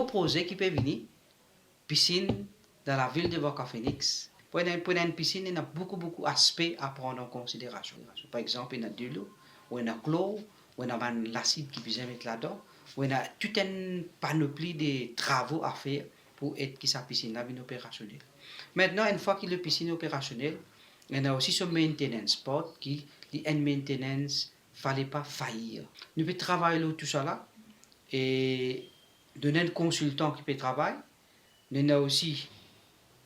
projet qui peut venir, piscine dans la ville de Vaca-Phoenix. Pour une piscine, il y a beaucoup d'aspects à prendre en considération. Par exemple, il y a de l'eau, ou il y a de l'eau, ou il y a l'acide qui peut mettre là-dedans, ou il y a toute une panoplie de travaux à faire pour être que sa piscine là opérationnelle. Maintenant, une fois que la piscine est opérationnelle, il y a aussi ce maintenance sport qui dit une maintenance fallait pas faillir. Nous pouvons travailler tout ça là et donner un consultant qui peut travailler. Nous avons aussi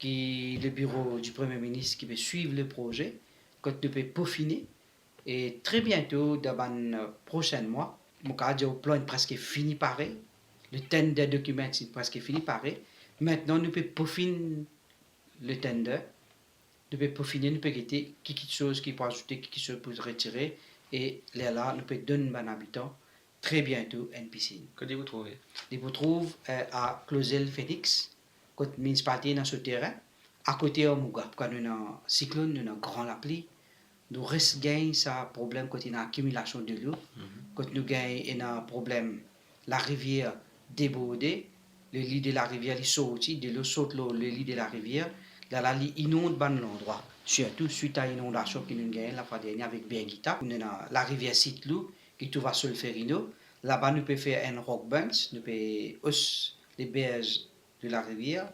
le bureau du Premier ministre qui peut suivre le projet, que nous pouvons peaufiner. Et très bientôt, dans les prochains mois, mon plan est presque fini pareil. Le tender document est presque fini pareil. Maintenant, nous pouvons peaufiner le tender. Nous pouvons peaufiner, nous pouvons quitter quelque chose qui peut ajouter, quelque chose pour retirer. Et là, nous pouvons donner à habitant très bientôt une piscine. Que vous trouvez? Vous trouvez à Closel Phoenix, côté municipalité dans ce terrain, à côté de Mouga. Quand nous avons un cyclone, nous avons un grand appli, nous gagnons ça problème quand il y a une accumulation de l'eau. Quand nous gagnons un problème, la rivière débordée, le lit de la rivière il saute, de l'eau saute le lit de la rivière, là la lit inonde ban l'endroit. Surtout suite à l'inondation que nous gagnons la fois dernière avec Bergita, nous avons la rivière Sitlou qui trouve à Solferino. Là-bas, nous pouvons faire un rock bench, nous pouvons hausser les berges de la rivière.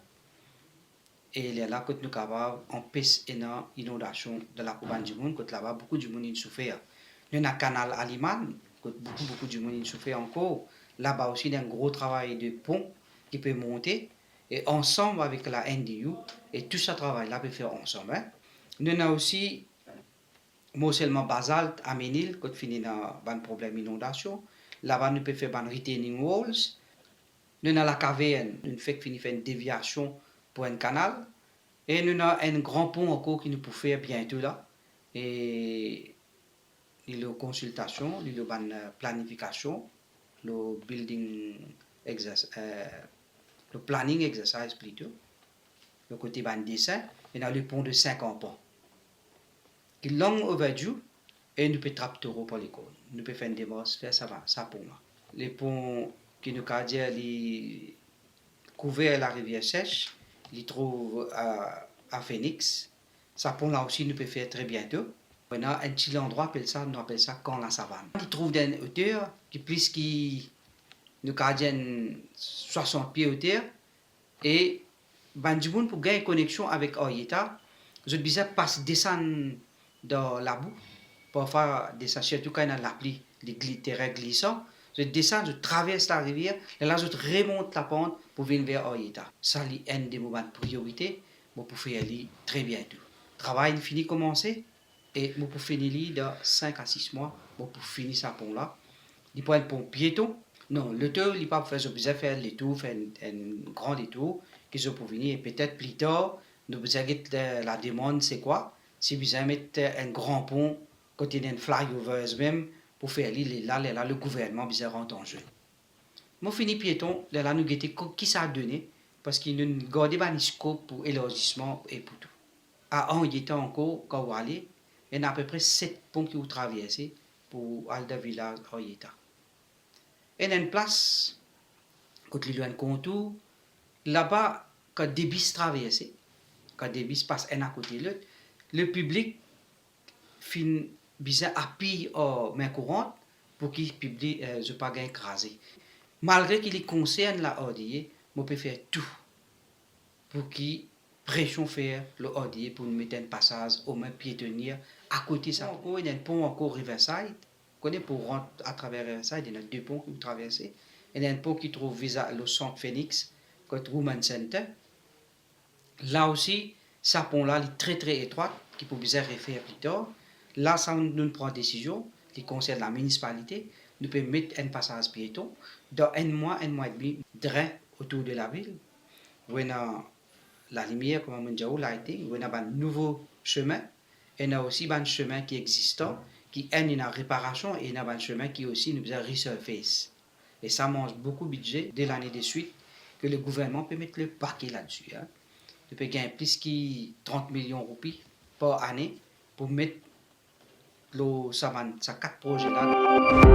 Et là, quand nous sommes capables d'empêcher une inondation de la couronne du monde, quand là-bas, beaucoup de monde souffert. Nous avons un canal Aliman, quand beaucoup de monde souffert encore. Là-bas aussi, il y a un gros travail de pont qui peut monter. Et ensemble avec la NDU, et tout ce travail-là peut faire ensemble. Hein. Nous avons aussi, non seulement basalte, aménil, quand finit dans un problème d'inondation. Là-bas, nous pouvons faire des retaining walls. Nous avons la caverne, nous faisons une déviation pour un canal. Et nous avons un grand pont encore qui nous peut faire bientôt là. Et il y a une consultation, il y a une planification, le building exercise, le planning exercise plutôt. Le côté d'un dessin, il y a le pont de 50 ans. Qui est long overdue. Et nous pouvons trapper taureau pour l'école. Nous pouvons faire une démarche, faire ça pont là. Les ponts qui nous ont dit couverts la rivière sèche, ils trouvent à Phoenix. Ça pont là aussi, nous pouvons faire très bientôt. On a un petit endroit, on appelle ça quand la savane. Ils trouvent d'une hauteur qui plus qui nous ont 60 pieds hauteur. Et Bandjiboun pour gagner une connexion avec Oyeta, je disais passe descendre dans la boue. Pour faire descendre, surtout quand il y a l'appli, les terrains glissants, je descends, je traverse la rivière, et là je remonte la pente pour venir vers Oyeta. Ça, c'est un des moments de priorité, pour faire aller très bientôt. Le travail est fini commencé, et pour finir dans 5 à 6 mois, pour finir ce pont-là. Il peut être un pont piéton. Non, le tour, il peut faire le tour, faire un grand détour, qui sont pour venir, et peut-être plus tard, nous vous la demande, c'est quoi? Si vous mettre un grand pont, quand il y a un flyover même, pour faire là, le gouvernement rentre en jeu. Moi, fini piéton, là, nous avons qui ça a donné, parce qu'il nous gardé un scope pour l'élargissement et pour tout. À un temps encore, quand vous allez, il y a à peu près 7 ponts qui vous traversez pour aller dans le village Oyeta. Et il y a une place, quand il y a un contour, là-bas, quand des bis traversent, quand des bis passent un à côté de l'autre, le public fin bizarre appuie en main courante pour qu'il publie je pas écrasé. Malgré qu'il concerne la ODI, on peut faire tout pour qu'il pression faire le ODI pour nous mettre un passage au même piétonnier à côté ça. Il y a un pont encore Riverside. Pour rentrer à travers Riverside, il y a 2 ponts qui vous traversez. Il y a un pont qui trouve vis-à le centre Phoenix, côté Women Center. Là aussi, ce pont-là est très étroit, qui peut bien refaire plus tard. Là, ça nous prend une décision qui concerne la municipalité. Nous pouvons mettre un passage piéton dans un mois et demi, drain autour de la ville. Où on a la lumière, comme on dit, lighting, où on a un nouveau chemin. Et on a aussi un chemin qui est existant, qui est une réparation, et on a un chemin qui aussi nous a resurface. Et ça mange beaucoup de budget dès l'année de suite, que le gouvernement peut mettre le paquet là-dessus. Hein. Il peut gagner plus que 30 millions de roupies par année pour mettre ces 4 projets-là.